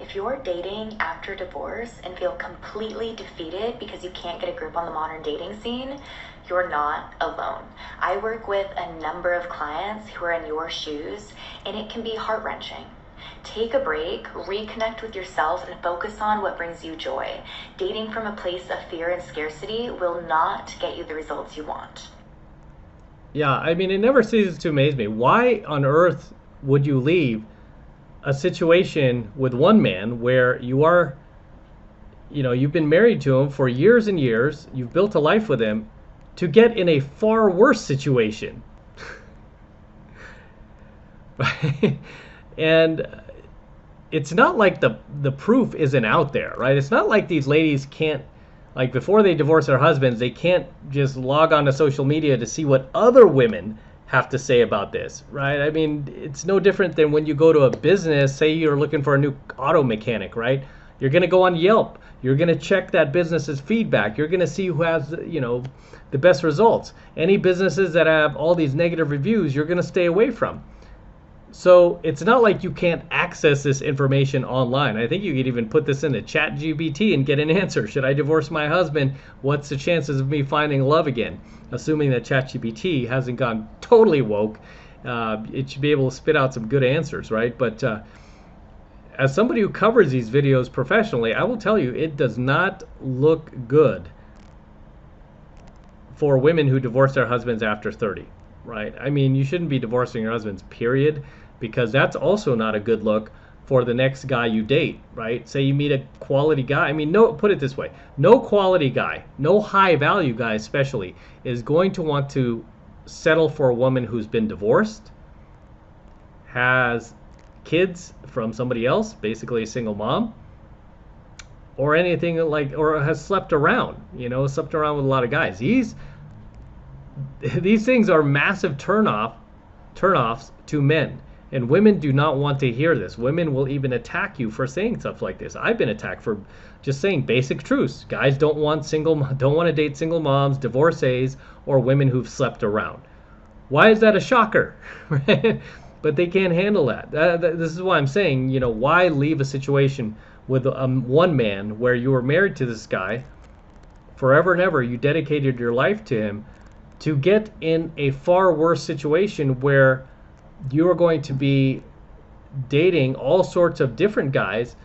If you're dating after divorce and feel completely defeated because you can't get a grip on the modern dating scene, you're not alone. I work with a number of clients who are in your shoes, and it can be heart-wrenching. Take a break, reconnect with yourself, and focus on what brings you joy. Dating from a place of fear and scarcity will not get you the results you want. Yeah, I mean, it never ceases to amaze me. Why on earth would you leave a situation with one man where you've been married to him for years and years, you've built a life with him, to get in a far worse situation? And it's not like the proof isn't out there, right? It's not like these ladies can't, like, before they divorce their husbands, they can't just log on to social media to see what other women have to say about this, right? I mean, it's no different than when you go to a business, say you're looking for a new auto mechanic, right? You're going to go on Yelp. You're going to check that business's feedback. You're going to see who has, the best results. Any businesses that have all these negative reviews, you're going to stay away from. So it's not like you can't access this information online. I think you could even put this into ChatGPT and get an answer. Should I divorce my husband? What's the chances of me finding love again? Assuming that ChatGPT hasn't gone totally woke, it should be able to spit out some good answers, right? But as somebody who covers these videos professionally, I will tell you, it does not look good for women who divorce their husbands after 30. Right? I mean, you shouldn't be divorcing your husbands, period, because that's also not a good look for the next guy you date, right? Say you meet a quality guy. I mean, put it this way. No quality guy, no high value guy especially, is going to want to settle for a woman who's been divorced, has kids from somebody else, basically a single mom, or anything like, or has slept around with a lot of guys. These things are massive turnoffs to men, and women do not want to hear this. Women will even attack you for saying stuff like this. I've been attacked for just saying basic truths. Guys don't want to date single moms, divorcees, or women who've slept around. Why is that a shocker? But they can't handle that. This is why I'm saying, why leave a situation with one man where you were married to this guy forever and ever, you dedicated your life to him, to get in a far worse situation where you are going to be dating all sorts of different guys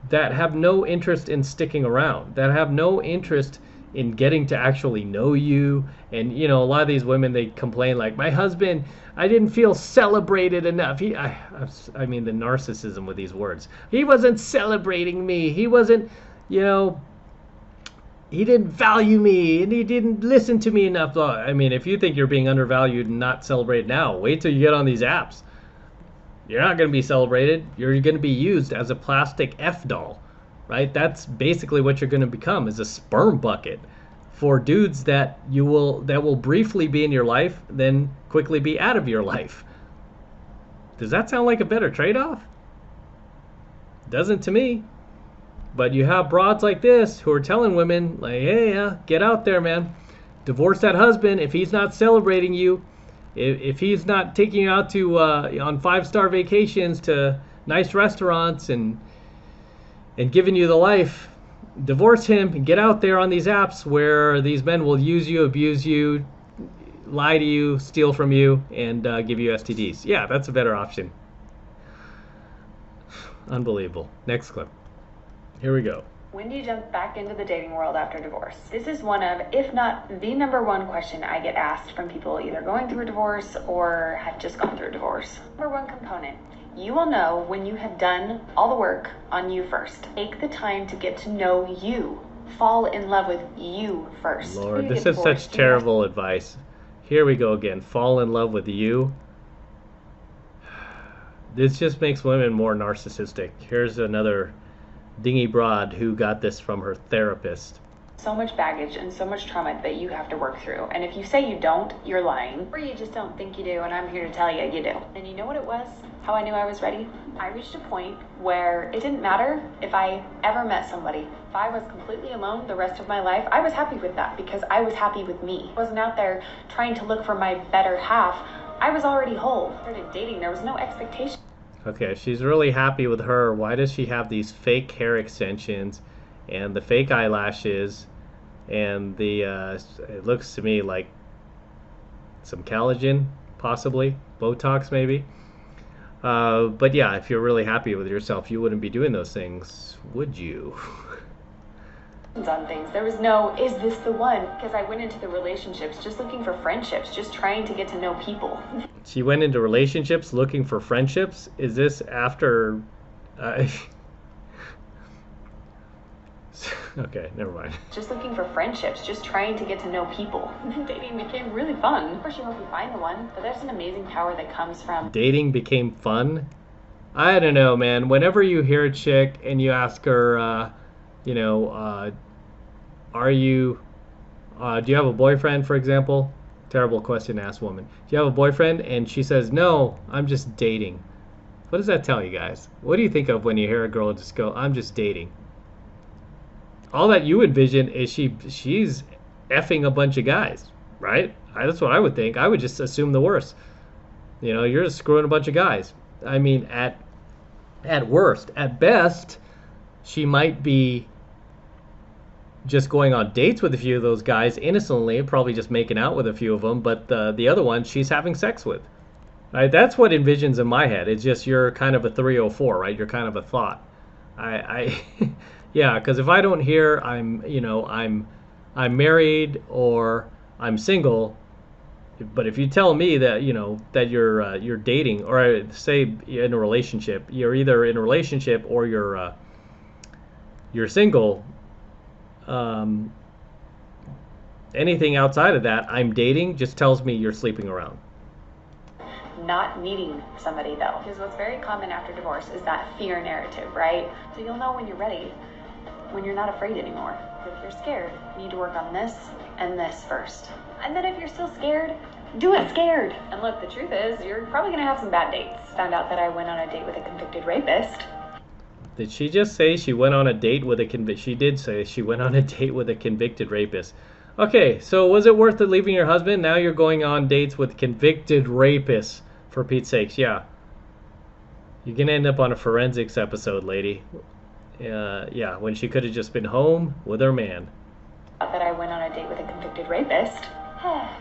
that have no interest in sticking around, that have no interest in getting to actually know you. And a lot of these women, they complain like, my husband, I didn't feel celebrated enough. I mean, the narcissism with these words. He wasn't celebrating me. He wasn't, he didn't value me, and he didn't listen to me enough. I mean, if you think you're being undervalued and not celebrated now, wait till you get on these apps. You're not going to be celebrated. You're going to be used as a plastic F doll, right? That's basically what you're going to become, is a sperm bucket for dudes that will briefly be in your life, then quickly be out of your life. Does that sound like a better trade-off? Doesn't to me. But you have broads like this who are telling women, like, hey, get out there, man. Divorce that husband if he's not celebrating you, if he's not taking you out to on 5-star vacations to nice restaurants and giving you the life. Divorce him and get out there on these apps where these men will use you, abuse you, lie to you, steal from you, and give you STDs. Yeah, that's a better option. Unbelievable. Next clip. Here we go. When do you jump back into the dating world after divorce? This is one of, if not the number one question I get asked from people either going through a divorce or have just gone through a divorce. Number one component. You will know when you have done all the work on you first. Take the time to get to know you. Fall in love with you first. Lord, this is such terrible advice. Here we go again. Fall in love with you. This just makes women more narcissistic. Here's another dingy broad who got this from her therapist. So much baggage and so much trauma that you have to work through. And if you say you don't, you're lying. Or you just don't think you do, and I'm here to tell you, you do. And you know what it was? How I knew I was ready? I reached a point where it didn't matter if I ever met somebody. If I was completely alone the rest of my life, I was happy with that because I was happy with me. I wasn't out there trying to look for my better half. I was already whole. I started dating, there was no expectation. Okay, she's really happy with her. Why does she have these fake hair extensions and the fake eyelashes and the it looks to me like some collagen, possibly Botox, maybe. But yeah, if you're really happy with yourself, you wouldn't be doing those things, would you? On things. There was no, is this the one? Because I went into the relationships just looking for friendships, just trying to get to know people. She went into relationships looking for friendships. Is this after? Okay, never mind. Just looking for friendships, just trying to get to know people. Dating became really fun. Of course, you hope you find the one, but there's an amazing power that comes from Dating became fun. I don't know, man. Whenever you hear a chick and you ask her, you know, are you, do you have a boyfriend, for example? Terrible question to ask a woman. Do you have a boyfriend? And she says, no, I'm just dating. What does that tell you guys? What do you think of when you hear a girl just go, I'm just dating? All that you envision is she's effing a bunch of guys, right? That's what I would think. I would just assume the worst. You know, you're just screwing a bunch of guys. I mean, at worst. At best, she might be just going on dates with a few of those guys innocently, probably just making out with a few of them, but the other ones she's having sex with. Right? That's what envisions in my head. It's just you're kind of a 304, right? You're kind of a thought. I yeah, because if I don't hear I'm married or I'm single, but if you tell me that that you're dating, or say in a relationship, you're either in a relationship or you're single. Anything outside of that, I'm dating, just tells me you're sleeping around. not meeting somebody though. Because what's very common after divorce is that fear narrative, right? So you'll know when you're ready, when you're not afraid anymore. If you're scared, you need to work on this and this first. And then if you're still scared, do it scared. And look, the truth is, you're probably gonna have some bad dates. Found out that I went on a date with a convicted rapist. Did she just say she went on a date with a She did say she went on a date with a convicted rapist. Okay, so was it worth it leaving your husband? Now you're going on dates with convicted rapists, for Pete's sakes. Yeah. You're going to end up on a forensics episode, lady. Yeah, when she could have just been home with her man. That I went on a date with a convicted rapist.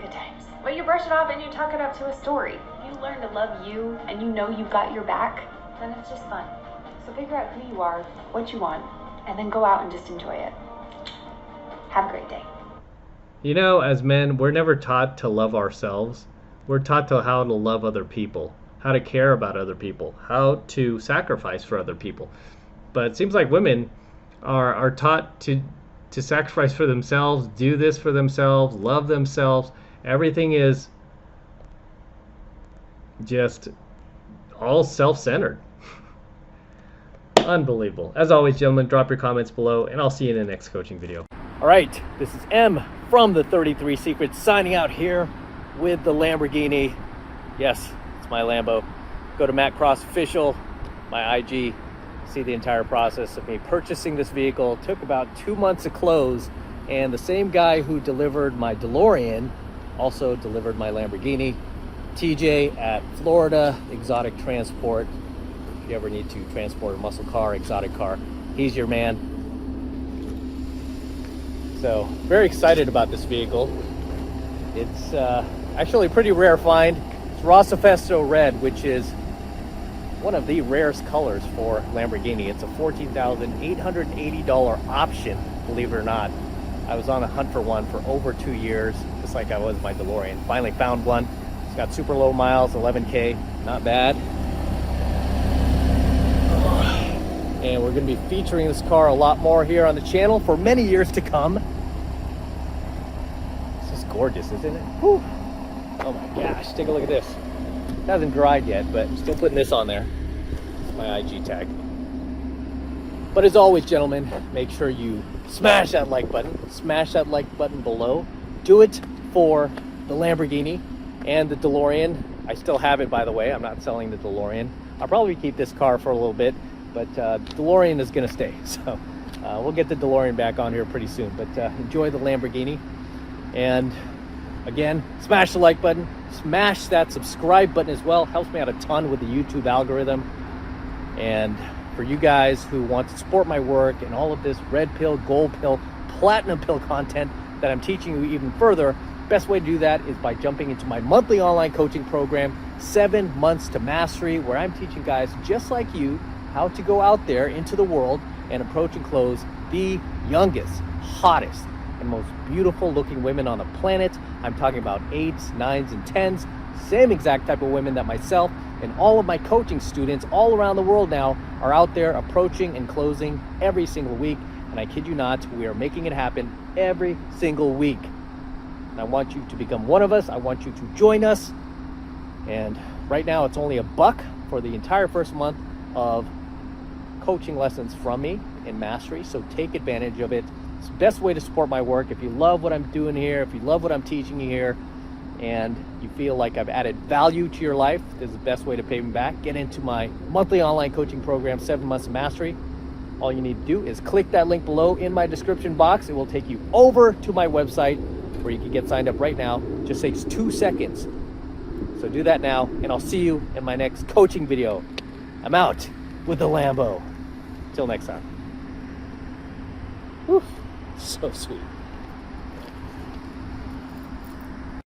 Good times. But you brush it off and you talk it up to a story. You learn to love you and you know you got your back, then it's just fun. So figure out who you are, what you want, and then go out and just enjoy it. Have a great day. You know, as men, we're never taught to love ourselves. We're taught to how to love other people, how to care about other people, how to sacrifice for other people. But it seems like women are taught to sacrifice for themselves, do this for themselves, love themselves. Everything is just all self-centered. Unbelievable. As always, gentlemen, drop your comments below, and I'll see you in the next coaching video. All right, this is M from the 33 Secrets signing out here with the Lamborghini. Yes, it's my Lambo. Go to Matt Cross Official, my IG, see the entire process of me purchasing this vehicle. It took about 2 months to close, and the same guy who delivered my DeLorean also delivered my Lamborghini. TJ at Florida Exotic Transport. If you ever need to transport a muscle car, exotic car, he's your man. So very excited about this vehicle. It's actually a pretty rare find. It's Rossifesto Red, which is one of the rarest colors for Lamborghini. It's a $14,880 option, believe it or not. I was on a hunt for one for over 2 years, just like I was my DeLorean. Finally found one. It's got super low miles, 11K, not bad. And we're going to be featuring this car a lot more here on the channel for many years to come. This is gorgeous, isn't it? Whew. Oh my gosh, take a look at this. It hasn't dried yet, but I'm still putting this on there. It's my IG tag. But as always, gentlemen, make sure you smash that like button. Smash that like button below. Do it for the Lamborghini and the DeLorean. I still have it, by the way. I'm not selling the DeLorean. I'll probably keep this car for a little bit, but DeLorean is going to stay. So we'll get the DeLorean back on here pretty soon. But enjoy the Lamborghini. And again, smash the like button. Smash that subscribe button as well. Helps me out a ton with the YouTube algorithm. And for you guys who want to support my work and all of this red pill, gold pill, platinum pill content that I'm teaching you even further, best way to do that is by jumping into my monthly online coaching program, 7 Months to Mastery, where I'm teaching guys just like you how to go out there into the world and approach and close the youngest, hottest, and most beautiful looking women on the planet. I'm talking about 8s, 9s, and 10s, same exact type of women that myself and all of my coaching students all around the world now are out there approaching and closing every single week. And I kid you not, we are making it happen every single week. And I want you to become one of us. I want you to join us. And right now it's only $1 for the entire first month of coaching lessons from me in Mastery. So take advantage of it. It's the best way to support my work. If you love what I'm doing here, if you love what I'm teaching you here, and you feel like I've added value to your life, this is the best way to pay me back. Get into my monthly online coaching program, 7 Months of Mastery. All you need to do is click that link below in my description box. It will take you over to my website where you can get signed up right now. It just takes 2 seconds. So do that now, and I'll see you in my next coaching video. I'm out with the Lambo. Till next time. Whew, so sweet.